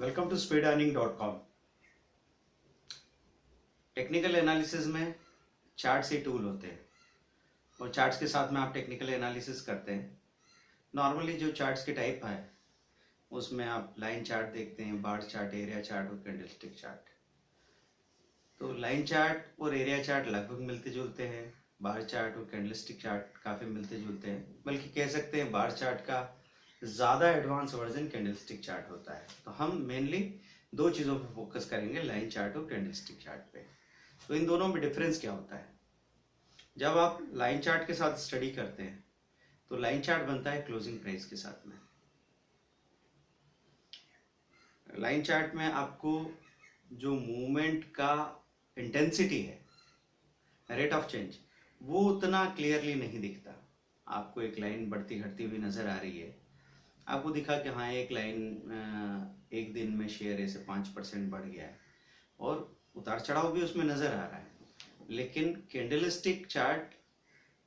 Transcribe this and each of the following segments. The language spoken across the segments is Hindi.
Welcome to speedearning.com। Technical analysis में चार्ट से टूल होते हैं और चार्ट्स के साथ में आप टेक्निकल एनालिसिस करते हैं। नॉर्मली जो चार्ट्स के टाइप है उसमें आप लाइन चार्ट देखते हैं, बार चार्ट, एरिया चार्ट और कैंडलस्टिक चार्ट। तो लाइन चार्ट और एरिया चार्ट लगभग मिलते जुलते हैं, बार चार्ट और कैंडलस्टिक चार्ट काफ़ी मिलते जुलते हैं, बल्कि कह सकते हैं बार चार्ट का ज़्यादा एडवांस वर्जन कैंडलस्टिक चार्ट होता है। तो हम मेनली दो चीज़ों पे फोकस करेंगे, लाइन चार्ट और कैंडलस्टिक चार्ट पे। तो इन दोनों में डिफरेंस क्या होता है? जब आप लाइन चार्ट के साथ स्टडी करते हैं तो लाइन चार्ट बनता है क्लोजिंग प्राइस के साथ में। लाइन चार्ट में आपको जो मूवमेंट का इंटेंसिटी है, रेट ऑफ चेंज, वो उतना क्लियरली नहीं दिखता। आपको एक लाइन बढ़ती घटती हुई नजर आ रही है, आपको दिखा कि हाँ एक लाइन एक दिन में शेयर ऐसे 5% बढ़ गया है और उतार चढ़ाव भी उसमें नजर आ रहा है। लेकिन कैंडलस्टिक चार्ट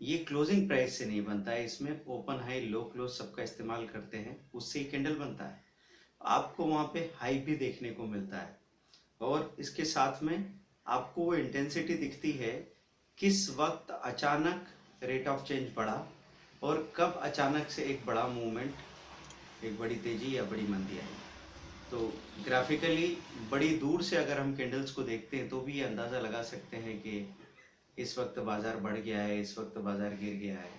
ये क्लोजिंग प्राइस से नहीं बनता है, इसमें ओपन हाई लो क्लोज सबका इस्तेमाल करते हैं, उससे ही कैंडल बनता है। आपको वहाँ पे हाई भी देखने को मिलता है और इसके साथ में आपको वो इंटेंसिटी दिखती है किस वक्त अचानक रेट ऑफ चेंज बढ़ा और कब अचानक से एक बड़ा मूवमेंट, एक बड़ी तेजी या बड़ी मंदी आई। तो ग्राफिकली बड़ी दूर से अगर हम कैंडल्स को देखते हैं तो भी ये अंदाज़ा लगा सकते हैं कि इस वक्त बाजार बढ़ गया है, इस वक्त बाजार गिर गया है।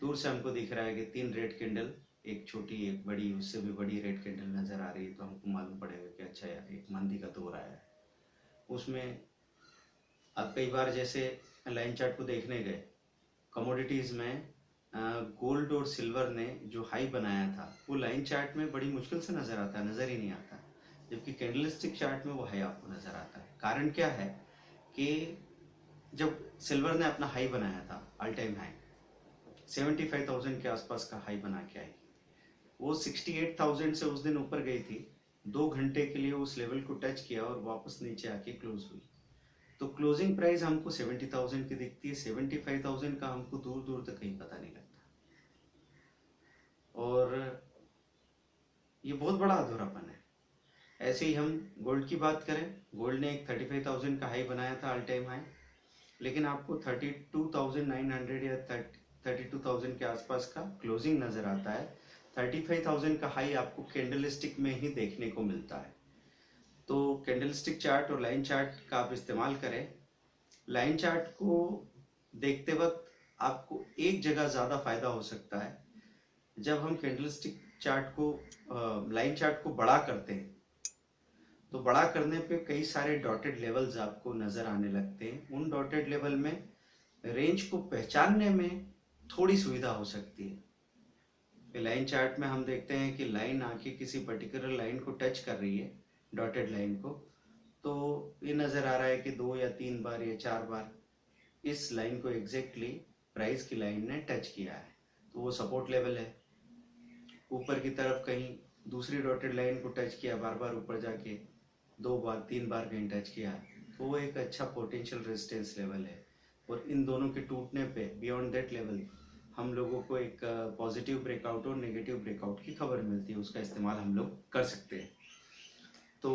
दूर से हमको दिख रहा है कि 3 रेड कैंडल, एक छोटी एक बड़ी, उससे भी बड़ी रेड कैंडल नज़र आ रही है, तो हमको मालूम पड़ेगा कि अच्छा यार एक मंदी का दौर आया है। उसमें अब कई बार जैसे लाइन चार्ट को देखने गए, कमोडिटीज़ में गोल्ड और सिल्वर ने जो हाई बनाया था वो लाइन चार्ट में बड़ी मुश्किल से नज़र आता है, नज़र ही नहीं आता, जबकि कैंडलस्टिक चार्ट में वो हाई आपको नज़र आता है। कारण क्या है कि जब सिल्वर ने अपना हाई बनाया था, ऑल टाइम हाई 75,000 के आसपास का हाई बना के आई, वो 68,000 से उस दिन ऊपर गई थी, 2 घंटे के लिए उस लेवल को टच किया और वापस नीचे आके क्लोज हुई। तो क्लोजिंग प्राइस हमको 70,000 की दिखती है, 75,000 का हमको दूर दूर तक कहीं पता नहीं लगता। और ये बहुत बड़ा अधूरापन है। ऐसे ही हम गोल्ड की बात करें, गोल्ड ने एक 35,000 का हाई बनाया था, ऑल टाइम हाई, लेकिन आपको 32,900 या 32,000 के आसपास का क्लोजिंग नजर आता है। 35,000 का हाई आपको कैंडलस्टिक में ही देखने को मिलता है। तो कैंडलस्टिक चार्ट और लाइन चार्ट का आप इस्तेमाल करें। लाइन चार्ट को देखते वक्त आपको एक जगह ज़्यादा फायदा हो सकता है, जब हम कैंडलस्टिक चार्ट को लाइन चार्ट को बड़ा करते हैं तो बड़ा करने पे कई सारे डॉटेड लेवल्स आपको नजर आने लगते हैं। उन डॉटेड लेवल में रेंज को पहचानने में थोड़ी सुविधा हो सकती है। लाइन चार्ट में हम देखते हैं कि लाइन आके किसी पर्टिकुलर लाइन को टच कर रही है, डॉटेड लाइन को, तो ये नजर आ रहा है कि 2 या 3 बार या 4 बार इस लाइन को एग्जैक्टली प्राइस की लाइन ने टच किया है, तो वो सपोर्ट लेवल है। ऊपर की तरफ कहीं दूसरी डॉटेड लाइन को टच किया, बार बार ऊपर जाके 2 बार 3 बार कहीं टच किया, तो वो एक अच्छा पोटेंशियल रेजिस्टेंस लेवल है। और इन दोनों के टूटने पे बियॉन्ड दैट लेवल हम लोगों को एक पॉजिटिव ब्रेकआउट और नेगेटिव ब्रेकआउट की खबर मिलती है, उसका इस्तेमाल हम लोग कर सकते हैं। तो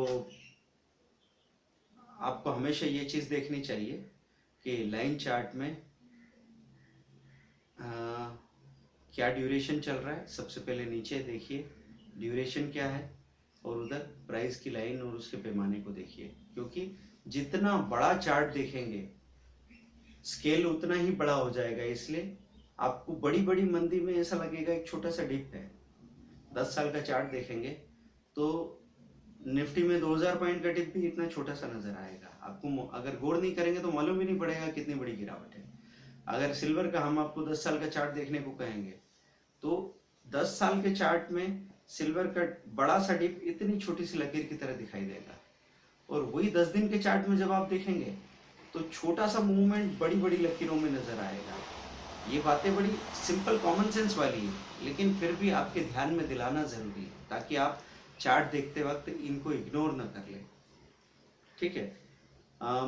आपको हमेशा ये चीज़ देखनी चाहिए कि लाइन चार्ट में क्या ड्यूरेशन चल रहा है। सबसे पहले नीचे देखिए ड्यूरेशन क्या है और उधर प्राइस की लाइन और उसके पैमाने को देखिए, क्योंकि जितना बड़ा चार्ट देखेंगे स्केल उतना ही बड़ा हो जाएगा। इसलिए आपको बड़ी बड़ी मंदी में ऐसा लगेगा एक छोटा सा डिप है। 10 साल का चार्ट देखेंगे तो निफ्टी में 2000 पॉइंट का डिप भी इतना छोटा सा नजर आएगा। आपको अगर गौर नहीं करेंगे तो मालूम ही नहीं पड़ेगा कितनी बड़ी गिरावट है। अगर सिल्वर का हम आपको 10 साल का चार्ट देखने को कहेंगे तो 10 साल के चार्ट में सिल्वर का बड़ा सा डिप इतनी छोटी सी लकीर की तरह दिखाई देगा, और वही 10 दिन के चार्ट में जब आप देखेंगे तो छोटा सा मूवमेंट बड़ी बड़ी लकीरों में नजर आएगा। ये बातें बड़ी सिंपल कॉमन सेंस वाली है, लेकिन फिर भी आपके ध्यान में दिलाना जरूरी है ताकि आप चार्ट देखते वक्त इनको इग्नोर न कर लें। ठीक है।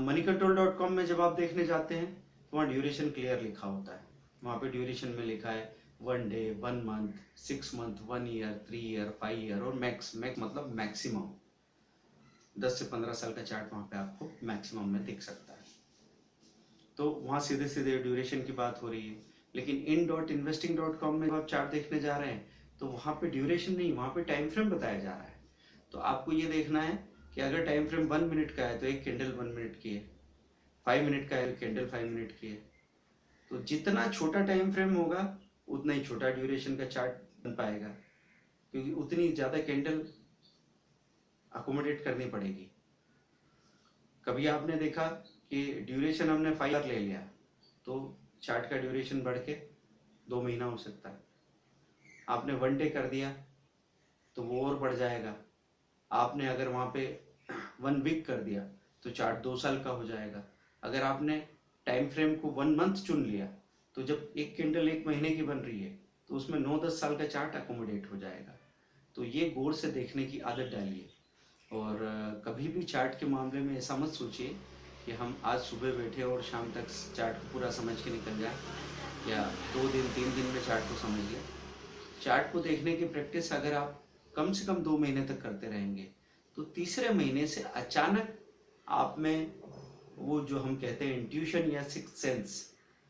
moneycontrol.com में जब आप देखने जाते हैं तो वहाँ ड्यूरेशन क्लियर लिखा होता है। वहाँ पे ड्यूरेशन में लिखा है 1 day, 1 month, 6 month, 1 year, 3 year, 5 year और मैक्स मतलब मैक्सिमम। 10 से 15 साल का चार्ट वहाँ पे आपको मैक्सिमम में दिख सकता है। तो वहाँ सीधे सीधे ड्यूरेशन की बात हो रही है, लेकिन in.investing.com में जब आप चार्ट देखने जा रहे हैं तो वहाँ पे ड्यूरेशन नहीं, वहाँ पे टाइम फ्रेम बताया जा रहा है। तो आपको ये देखना है कि अगर टाइम फ्रेम 1 मिनट का है तो एक कैंडल 1 मिनट की है, 5 मिनट का है तो कैंडल 5 मिनट की है। तो जितना छोटा टाइम फ्रेम होगा उतना ही छोटा ड्यूरेशन का चार्ट बन पाएगा, क्योंकि उतनी ज़्यादा कैंडल अकोमोडेट करनी पड़ेगी। कभी आपने देखा कि ड्यूरेशन हमने 5 आवर ले लिया तो चार्ट का ड्यूरेशन बढ़ के 2 महीना हो सकता है। आपने 1 डे कर दिया तो वो और बढ़ जाएगा। आपने अगर वहाँ पे 1 वीक कर दिया तो चार्ट 2 साल का हो जाएगा। अगर आपने टाइम फ्रेम को 1 मंथ चुन लिया तो जब एक कैंडल 1 महीने की बन रही है तो उसमें 9-10 साल का चार्ट अकोमोडेट हो जाएगा। तो ये गौर से देखने की आदत डालिए। और कभी भी चार्ट के मामले में ऐसा मत सोचिए कि हम आज सुबह बैठे और शाम तक चार्ट को पूरा समझ के निकल जाए, या 2 दिन 3 दिन में चार्ट को समझ लें। चार्ट को देखने की प्रैक्टिस अगर आप कम से कम 2 महीने तक करते रहेंगे तो तीसरे महीने से अचानक आप में वो जो हम कहते हैं इंट्यूशन या सिक्स्थ सेंस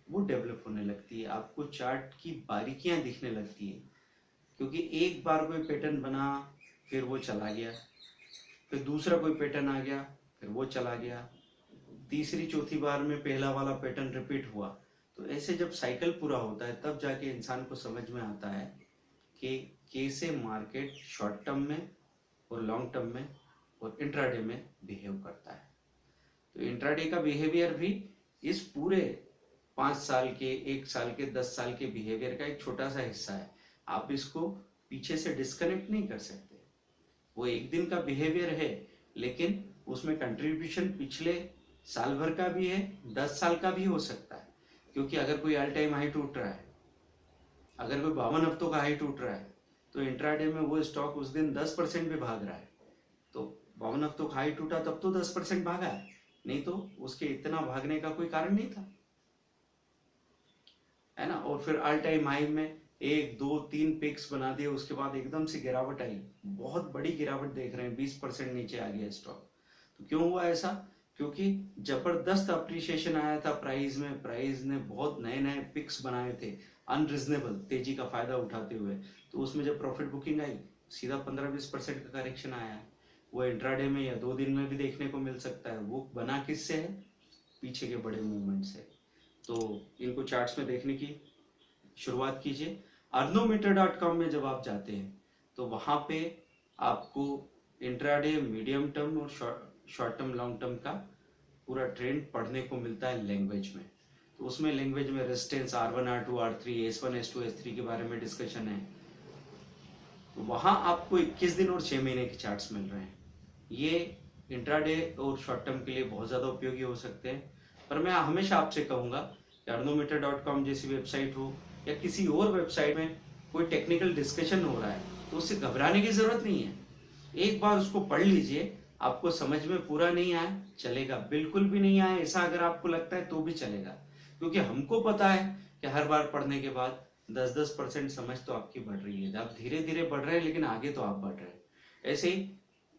वो डेवलप होने लगती है। आपको चार्ट की बारीकियां दिखने लगती है, क्योंकि एक बार कोई पैटर्न बना फिर वो चला गया, फिर दूसरा कोई पैटर्न आ गया फिर वो चला गया, तीसरी चौथी बार में पहला वाला पैटर्न रिपीट हुआ। तो ऐसे जब साइकिल पूरा होता है तब जाके इंसान को समझ में आता है कि कैसे मार्केट शॉर्ट टर्म में और लॉन्ग टर्म में और इंट्राडे में बिहेव करता है। तो इंट्राडे का बिहेवियर भी इस पूरे 5 साल के, 1 साल के, 10 साल के बिहेवियर का एक छोटा सा हिस्सा है। आप इसको पीछे से डिस्कनेक्ट नहीं कर सकते। वो एक दिन का बिहेवियर है, लेकिन उसमें कंट्रीब्यूशन पिछले साल भर का भी है, 10 साल का भी हो सकता है। क्योंकि अगर कोई ऑल टाइम हाई टूट रहा है, अगर कोई 52 हफ्तों का हाई टूट रहा है तो इंट्राडे में वो स्टॉक उस दिन 10% भी भाग रहा है। तो 52 हफ्तों का हाई टूटा तब तो 10% भागा है, नहीं तो उसके इतना भागने का कोई कारण नहीं था, है ना। और फिर ऑल टाइम हाई में 1, 2, 3 पिक्स बना दिए, उसके बाद एकदम से गिरावट आई, बहुत बड़ी गिरावट देख रहे हैं, 20% नीचे आ गया स्टॉक। तो क्यों हुआ ऐसा? क्योंकि जबरदस्त अप्रिसिएशन आया था प्राइस में, प्राइस ने बहुत नए नए पिक्स बनाए थे अनरिजनेबल तेजी का फायदा उठाते हुए। तो उसमें जब प्रॉफिट बुकिंग आई सीधा 15-20% का करेक्शन आया है। वो इंट्राडे में या 2 दिन में भी देखने को मिल सकता है। वो बना किससे है? पीछे के बड़े मूवमेंट से। तो इनको चार्ट्स में देखने की शुरुआत कीजिए। अर्नोमीटर.com में जब आप जाते हैं तो वहां पे आपको इंट्राडे, मीडियम टर्म और शॉर्ट टर्म, लॉन्ग टर्म का पूरा ट्रेंड पढ़ने को मिलता है लैंग्वेज में। तो उसमें लैंग्वेज में resistance R1, R2, R3, S1, S2, S3 के बारे में डिस्कशन है। तो वहां आपको 21 दिन और 6 महीने के चार्ट्स मिल रहे हैं। ये इंट्राडे और शॉर्ट टर्म के लिए बहुत ज़्यादा उपयोगी हो सकते हैं। पर मैं हमेशा आपसे कहूँगा कि अर्नोमीटर.com जैसी वेबसाइट हो या किसी और वेबसाइट में कोई टेक्निकल डिस्कशन हो रहा है तो उससे घबराने की ज़रूरत नहीं है। एक बार उसको पढ़ लीजिए। आपको समझ में पूरा नहीं आया चलेगा, बिल्कुल भी नहीं आया ऐसा अगर आपको लगता है तो भी चलेगा, क्योंकि हमको पता है कि हर बार पढ़ने के बाद 10-10% समझ तो आपकी बढ़ रही है। आप धीरे धीरे बढ़ रहे हैं लेकिन आगे तो आप बढ़ रहे हैं। ऐसे ही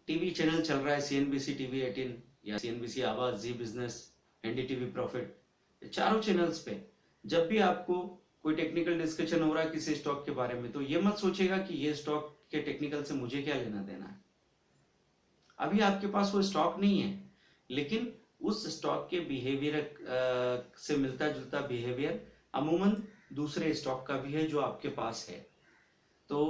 टीवी चैनल चल रहा है, CNBC TV 18 या CNBC आवाज, जी बिजनेस, NDTV प्रॉफिट, चारों चैनल्स पे जब भी आपको कोई टेक्निकल डिस्कशन हो रहा है किसी स्टॉक के बारे में तो ये मत सोचेगा कि ये स्टॉक के टेक्निकल से मुझे क्या लेना देना है। अभी आपके पास वो स्टॉक नहीं है, लेकिन उस स्टॉक के बिहेवियर से मिलता जुलता बिहेवियर अमूमन दूसरे स्टॉक का भी है जो आपके पास है। तो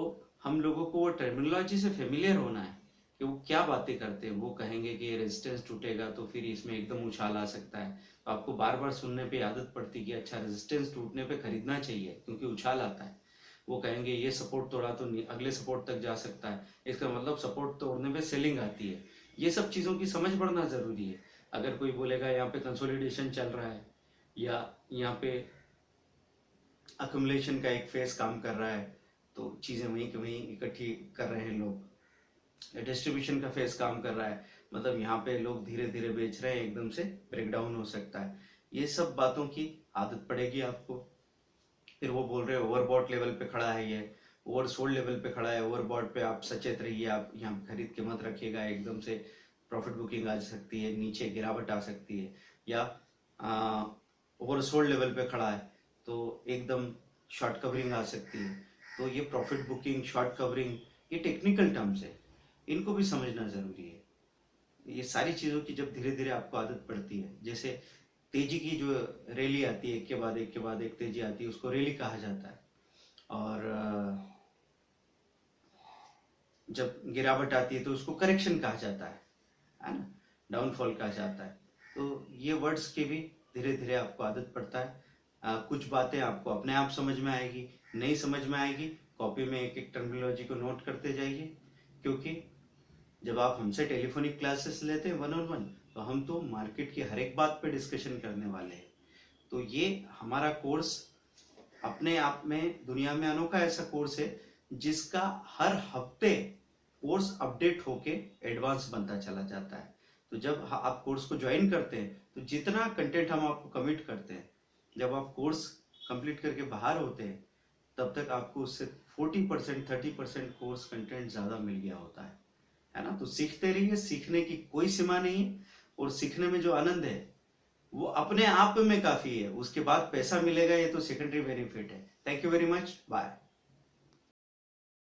हम लोगों को वो टर्मिनोलॉजी से फेमिलियर होना है कि वो क्या बातें करते हैं। वो कहेंगे कि रेजिस्टेंस टूटेगा तो फिर इसमें एकदम उछाल आ सकता है, तो आपको बार बार सुनने पे आदत पड़ती कि अच्छा रेजिस्टेंस टूटने पे खरीदना चाहिए क्योंकि उछाल आता है। वो कहेंगे ये सपोर्ट तोड़ा तो अगले सपोर्ट तक जा सकता है, इसका मतलब सपोर्ट तोड़ने पे सेलिंग आती है। ये सब चीज़ों की समझ बढ़ना ज़रूरी है। अगर कोई बोलेगा यहाँ पे कंसोलिडेशन चल रहा है या यहाँ पे अक्यूमुलेशन का एक फेस काम कर रहा है तो चीज़ें वहीं के वहीं इकट्ठी कर रहे हैं लोग, डिस्ट्रीब्यूशन का फेस काम कर रहा है मतलब यहाँ पे लोग धीरे धीरे बेच रहे हैं, एकदम से ब्रेकडाउन हो सकता है। ये सब बातों की आदत पड़ेगी आपको। फिर वो बोल रहे हैं ओवरबॉट लेवल पे खड़ा है, ये ओवरसोल्ड लेवल पे खड़ा है, ओवरबॉट पे आप सचेत रहिए, आप यहाँ खरीद के मत रखिएगा एकदम से प्रॉफिट बुकिंग आ सकती है, नीचे गिरावट आ सकती है, या ओवरसोल्ड लेवल पे खड़ा है तो एकदम शॉर्ट कवरिंग आ सकती है। तो ये प्रॉफिट बुकिंग, शॉर्ट कवरिंग, ये टेक्निकल टर्म्स है, इनको भी समझना जरूरी है। ये सारी चीजों की जब धीरे धीरे आपको आदत पड़ती है, जैसे तेजी की जो रैली आती है, एक के बाद एक के बाद एक तेजी आती है, उसको रैली कहा जाता है। और जब गिरावट आती है तो उसको करेक्शन कहा जाता है ना, डाउनफॉल कहा जाता है। तो ये वर्ड्स की भी धीरे धीरे आपको आदत पड़ता है। कुछ बातें आपको अपने आप समझ में आएगी, नहीं समझ में आएगी, कॉपी में एक एक टर्मिनोलॉजी को नोट करते जाइए, क्योंकि जब आप हमसे टेलीफोनिक क्लासेस लेते हैं 1-on-1, तो हम तो मार्केट की हर एक बात पे डिस्कशन करने वाले हैं। तो ये हमारा कोर्स अपने आप में दुनिया में अनोखा ऐसा कोर्स है जिसका हर हफ्ते कोर्स अपडेट होके एडवांस बनता चला जाता है। तो जब आप कोर्स को ज्वाइन करते हैं तो जितना कंटेंट हम आपको कमिट करते हैं, जब आप कोर्स कंप्लीट करके बाहर होते हैं तब तक आपको उससे 40% 30% कोर्स कंटेंट ज़्यादा मिल गया होता है ना। तो सीखते रहिए, सीखने की कोई सीमा नहीं है, और सीखने में जो आनंद है वो अपने आप में काफ़ी है, उसके बाद पैसा मिलेगा ये तो सेकेंडरी बेनिफिट है। Thank you very much, bye.